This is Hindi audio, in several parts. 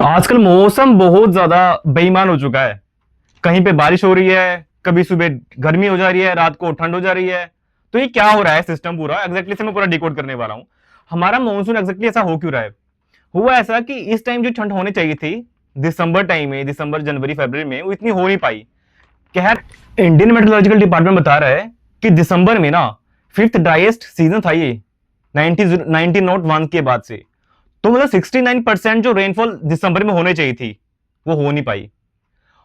आजकल मौसम बहुत ज्यादा बेईमान हो चुका है। कहीं पे बारिश हो रही है, कभी सुबह गर्मी हो जा रही है, रात को ठंड हो जा रही है। तो ये क्या हो रहा है सिस्टम पूरा एग्जैक्टली से मैं पूरा डिकोड करने वाला हूँ। हमारा मानसून एग्जैक्टली ऐसा हो क्यों रहा है? हुआ ऐसा कि इस टाइम जो ठंड होनी चाहिए थी दिसंबर टाइम में, दिसंबर जनवरी फरवरी में, वो इतनी हो नहीं पाई। खैर, इंडियन मेट्रोलॉजिकल डिपार्टमेंट बता रहा है कि दिसंबर में ना फिफ्थ ड्राइएस्ट सीजन था ये 1901 के बाद से। तो मतलब 69% जो रेनफॉल दिसंबर में होने चाहिए थी वो हो नहीं पाई।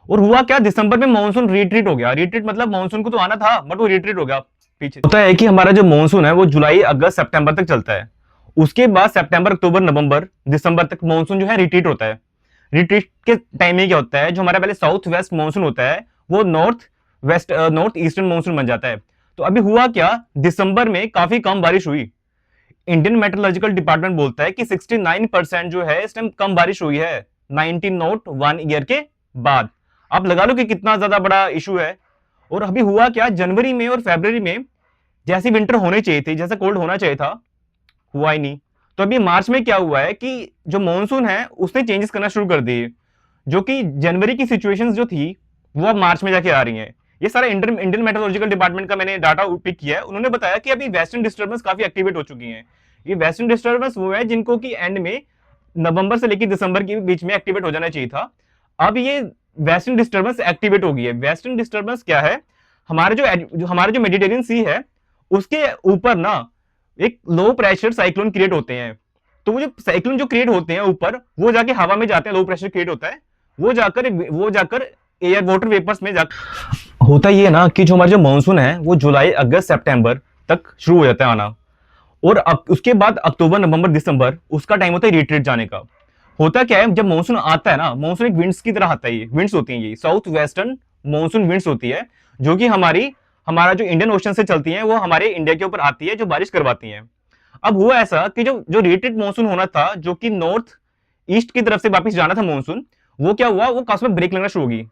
और हुआ क्या, दिसंबर में मानसून रिट्रीट हो गया। रिट्रीट मतलब मानसून को तो आना था बट वो रिट्रीट हो गया पीछे। होता है कि हमारा जो मानसून है वो जुलाई अगस्त सितंबर तक चलता है। उसके बाद सितंबर अक्टूबर नवंबर दिसंबर तक मानसून जो है रिट्रीट होता है। रिट्रीट के टाइम में क्या होता है, जो हमारा पहले साउथ वेस्ट मानसून होता है वो नॉर्थ ईस्टर्न मानसून बन जाता है। तो अभी हुआ क्या, दिसंबर में काफी कम बारिश हुई। इंडियन मेट्रोलॉजिकल डिपार्टमेंट बोलता है कि 69% जो है इस टाइम कम बारिश हुई है 1901 ईयर के बाद। आप लगा लो कि कितना ज्यादा बड़ा इशू है। और अभी हुआ क्या, जनवरी में और फरवरी में जैसी विंटर होनी चाहिए थी, जैसा कोल्ड होना चाहिए था, हुआ ही नहीं। तो अभी मार्च में क्या हुआ है कि जो मानसून है उसने चेंजेस करना शुरू कर दिए। जो कि जनवरी की सिचुएशंस जो थी वो अब मार्च में जाके आ रही हैं। ये सारा इंडियन इंडियन मेट्रोलॉजिकल डिपार्टमेंट का मैंने डाटा पिक किया है। उन्होंने बताया कि अभी वेस्टर्न डिस्टर्बेंस काफी एक्टिवेट हो चुकी हैं। ये वेस्टर्न डिस्टर्बेंस वो है जिनको कि एंड में नवंबर से लेकर दिसंबर के बीच में एक्टिवेट हो जाना चाहिए था। अब ये वेस्टर्न डिस्टर्बेंस एक्टिवेट हो गई है। वेस्टर्न डिस्टर्बेंस क्या है, हमारे जो मेडिटेरियन सी है उसके ऊपर ना एक लो प्रेशर साइक्लोन क्रिएट होते हैं। तो वो जो साइक्लोन जो क्रिएट होते हैं ऊपर, वो जाके हवा में जाते हैं, लो प्रेशर क्रिएट होता है। वो जाकर एयर वाटर वेपर्स में जाकर होता ये ना कि जो हमारा जो मानसून है वो जुलाई अगस्त सितंबर तक शुरू हो जाता है आना। और अब उसके बाद अक्टूबर नवंबर दिसंबर उसका टाइम होता है रिट्रीट जाने का। होता क्या है, जब मानसून आता है ना, मानसून एक विंड्स की तरह आता है। ये विंड्स होती हैं, ये साउथ वेस्टर्न मानसून विंड्स होती है जो कि हमारा जो इंडियन ओशन से चलती है वो हमारे इंडिया के ऊपर आती है, जो बारिश करवाती है। अब हुआ ऐसा कि जो जो रिट्रीट मानसून होना था, जो कि नॉर्थ ईस्ट की तरफ से वापस जाना था मानसून, वो क्या हुआ, वो काफी ब्रेक लगना शुरू होगी।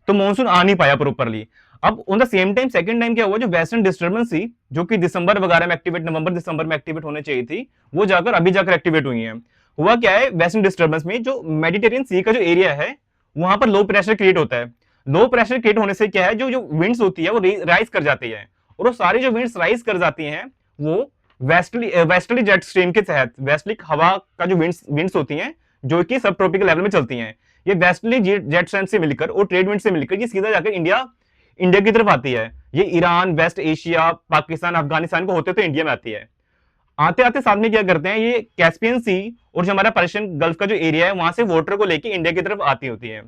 तो मानसून आ नहीं पाया प्रॉपरली। अब on the same time second time क्या हुआ, जो वेस्टर्न डिस्टर्बेंस थी जो कि दिसंबर वगैरह में एक्टिवेट, नवंबर दिसंबर में एक्टिवेट होने चाहिए थी, वो जाकर अभी जाकर एक्टिवेट हुई है। हुआ क्या है, वेस्टर्न डिस्टर्बेंस में जो मेडिटेरियन सी का जो एरिया है वहां पर लो प्रेशर क्रिएट होता है। लो प्रेशर क्रिएट होने से क्या है, जो जो विंड्स होती है वो राइज कर जाती है। और वो सारी जो विंड्स राइज कर जाती हैं वो वेस्टर्ली जेट स्ट्रीम के तहत, वेस्टली हवा का जो विंड्स होती हैं जो कि सब ट्रॉपिकल लेवल में चलती हैं, ये वेस्टर्ली जेट स्ट्रीम से मिलकर और ट्रेड विंड से मिलकर ये सीधा जाकर इंडिया इंडिया की तरफ आती है। ये Iran, West Asia, Pakistan, Afghanistan को होते तो इंडिया में आती है। आते आते साथ में क्या करते हैं, ये कैस्पियन सी और जो हमारा पर्शियन गल्फ का जो एरिया है वहां से वाटर को लेके इंडिया की तरफ आती होती है।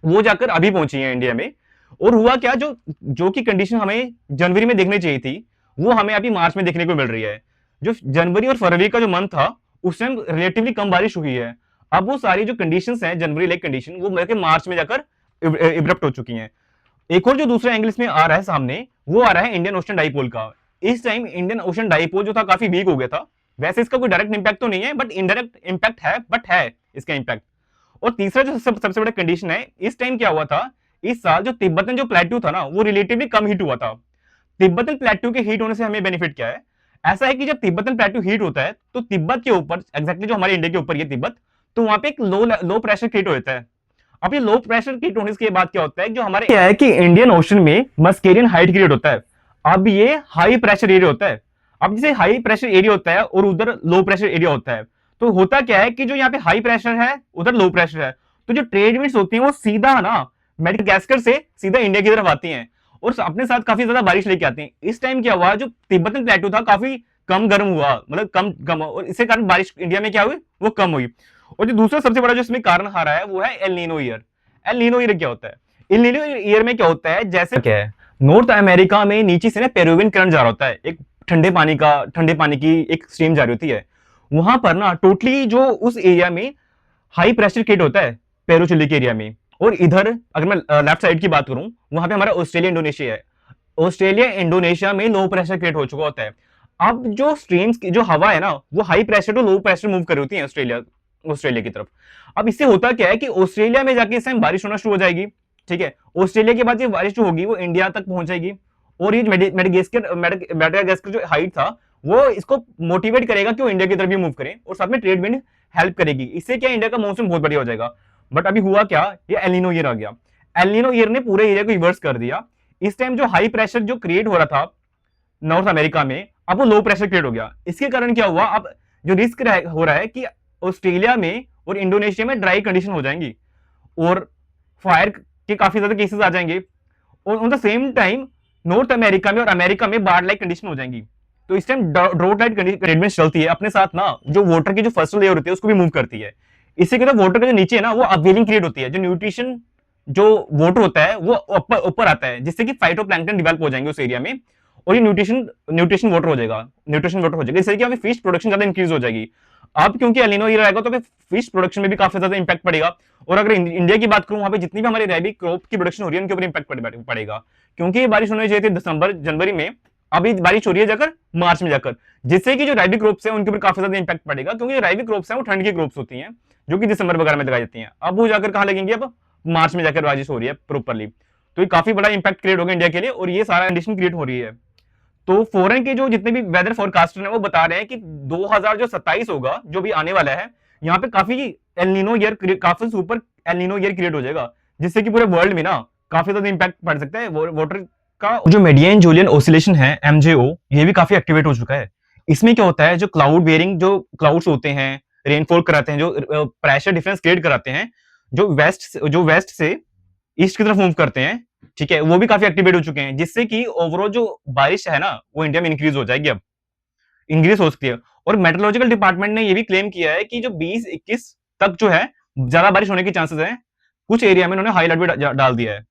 वो जाकर अभी पहुंची है इंडिया में। और हुआ क्या, जो जो की कंडीशन हमें जनवरी में देखनी चाहिए थी वो हमें अभी मार्च में देखने को मिल रही है। जो जनवरी और फरवरी का जो मंथ था उस टाइम रिलेटिवली कम बारिश हुई है। अब वो सारी जो कंडीशंस हैं जनवरी लाइक कंडीशन, वो मार्च में जाकर इब्रप्ट हो चुकी हैं। एक और जो दूसरा एंगल इसमें आ रहा है सामने, वो आ रहा है इंडियन ओशन डाइपोल का। इस टाइम इंडियन ओशन डाइपोल जो था काफी वीक हो गया था। वैसे इसका कोई डायरेक्ट इंपैक्ट तो नहीं है बट इनडायरेक्ट इंपैक्ट है, बट है इसका इंपैक्ट। और तीसरा जो सबसे बड़ा कंडीशन है, इस टाइम क्या हुआ था, इस साल जो तिब्बतन जो प्लेट्यू था ना वो रिलेटिवली कम हीट हुआ था। तिब्बतन प्लेट्यू के हीट होने से हमें बेनिफिट क्या है, ऐसा है कि जब तिब्बतन प्लेट्यू हीट होता है तो तिब्बत के ऊपर, एग्जैक्टली जो हमारे इंडिया के ऊपर ये तिब्बत, तो वहां पे एक लो प्रेशर क्रिएट होता है। अब ये लो प्रेशर क्रिएट होने के बाद क्या होता है, जो हमारे क्या है कि इंडियन ओशन में मस्केरियन हाइट क्रिएट होता है। अब ये हाई प्रेशर एरिया होता है। अब जैसे हाई प्रेशर एरिया होता है और उधर लो प्रेशर एरिया होता है, तो होता क्या है कि जो यहाँ पे हाई प्रेशर है उधर लो प्रेशर है, तो जो ट्रेड विंड्स होती हैं वो सीधा ना मेडागास्कर से सीधा इंडिया की तरफ आती हैं और अपने साथ काफी ज्यादा बारिश लेके आती हैं। इस टाइम क्या हुआ, जो तिब्बतन प्लेटू था काफी कम गर्म हुआ, मतलब कम कम, और इसके कारण बारिश इंडिया में क्या हुई, वो कम हुई। और जो दूसरा सबसे बड़ा जो इसमें कारण आ रहा है वो है El Nino year. El Nino year क्या होता है, एल नीनो ईयर में क्या होता है, जैसे क्या है, नॉर्थ अमेरिका में नीचे से ना पेरुवियन करंट जा रहा होता है, एक ठंडे पानी की एक स्ट्रीम जा रही होती है। वहां पर ना टोटली जो उस एरिया में हाई प्रेशर क्रिएट होता है पेरू चिली के एरिया में। और इधर अगर मैं लेफ्ट साइड की बात करूं, वहां पे हमारा ऑस्ट्रेलिया इंडोनेशिया है। ऑस्ट्रेलिया इंडोनेशिया में लो प्रेशर क्रिएट हो चुका होता है। अब जो स्ट्रीम्स की जो हवा है ना वो high pressure to low pressure move कर रही होती है ऑस्ट्रेलिया ऑस्ट्रेलिया की तरफ। अब इससे होता क्या है कि ऑस्ट्रेलिया में जाके इस टाइम बारिश होना शुरू हो जाएगी। ठीक है, ऑस्ट्रेलिया के बाद ये बारिश जो होगी वो इंडिया तक पहुंच जाएगी। और ये मेडागास्कर जो हाइट था वो इसको मोटिवेट करेगा कि वो इंडिया की तरफ भी मूव करें, और साथ में ट्रेड विंड हेल्प करेगी। इससे क्या, इंडिया का मौसम बहुत बढ़िया हो जाएगा। बट अभी हुआ क्या, ये एलिनो ईयर आ गया। एलिनो ईयर ने पूरे एरिया को रिवर्स कर दिया। इस टाइम जो हाई प्रेशर जो क्रिएट हो रहा था नॉर्थ अमेरिका में, अब वो लो प्रेशर क्रिएट हो गया। इसके कारण क्या हुआ, अब जो रिस्क हो रहा है कि ऑस्ट्रेलिया में और इंडोनेशिया में ड्राई कंडीशन हो जाएंगी, और फायर के काफी ज्यादा केसेस आ जाएंगे, और on the same time north America में और अमेरिका में बाढ़ लाइक कंडीशन हो जाएंगी। तो इस टाइम ड्रोट लाइक कंडीशन चलती है, अपने साथ ना जो वाटर की जो फर्स्ट लेयर होती है उसको भी मूव करती है। इससे क्या, वाटर का जो नीचे है ना वो अपवेलिंग क्रिएट होती है, जो न्यूट्रिशन जो वाटर होता है वो ऊपर ऊपर आता है, जिससे कि फाइटोप्लैंक्टन डेवलप हो जाएंगे उस एरिया में, और ये न्यूट्रिशन न्यूट्रिशन वाटर हो जाएगा, न्यूट्रिशन वाटर हो जाएगा। इससे क्या, फिश प्रोडक्शन ज्यादा इंक्रीज हो जाएगी। अब क्योंकि एलिनो ईयर आएगा तो फिश प्रोडक्शन में भी काफी ज्यादा इंपैक्ट पड़ेगा। और अगर इंडिया की बात करूं, वहां पे जितनी भी हमारी रैबी क्रॉप की प्रोडक्शन हो रही है उनके ऊपर इंपैक्ट पड़ेगा, क्योंकि ये बारिश होनी चाहिए थी दिसंबर जनवरी में, अभी बारिश हो रही है जाकर मार्च में जाकर, जिससे कि जो रैबी क्रॉप्स है उनके ऊपर काफी ज्यादा इंपैक्ट पड़ेगा, क्योंकि जो रैबी क्रॉप्स है वो ठंड की क्रॉप्स होती हैं जो कि दिसंबर वगैरह में लगाई जाती हैं। अब वो जाकर कहाँ लगेंगे, अब मार्च में जाकर बारिश हो रही है प्रॉपरली। तो ये काफी बड़ा इंपैक्ट क्रिएट होगा इंडिया के लिए, और ये सारा कंडीशन क्रिएट हो रही है। तो फॉरेन के जो जितने भी वेदर फोरकास्टर हैं वो बता रहे हैं कि 2027 होगा जो भी आने वाला है, यहाँ पे काफी एलनीनो ईयर, काफी सुपर एलनीनो ईयर क्रिएट हो जाएगा, जिससे कि पूरे वर्ल्ड में ना काफी ज्यादा इंपैक्ट पड़ सकता है वाटर का। जो मेडियन जूलियन ऑसिलेशन है एमजेओ, ये भी काफी एक्टिवेट हो चुका है। इसमें क्या होता है, जो क्लाउड बेयरिंग जो क्लाउड्स होते हैं, रेनफॉल कराते हैं, जो प्रेशर डिफरेंस क्रिएट कराते हैं, जो वेस्ट से ईस्ट की तरफ मूव करते हैं, ठीक है, वो भी काफी एक्टिवेट हो चुके हैं, जिससे कि ओवरऑल जो बारिश है ना वो इंडिया में इंक्रीज हो जाएगी, अब इंक्रीज हो सकती है। और मेट्रोलॉजिकल डिपार्टमेंट ने ये भी क्लेम किया है कि जो 20-21 तक जो है ज्यादा बारिश होने के चांसेस है, कुछ एरिया में उन्होंने हाई अलर्ट भी डाल दिया है।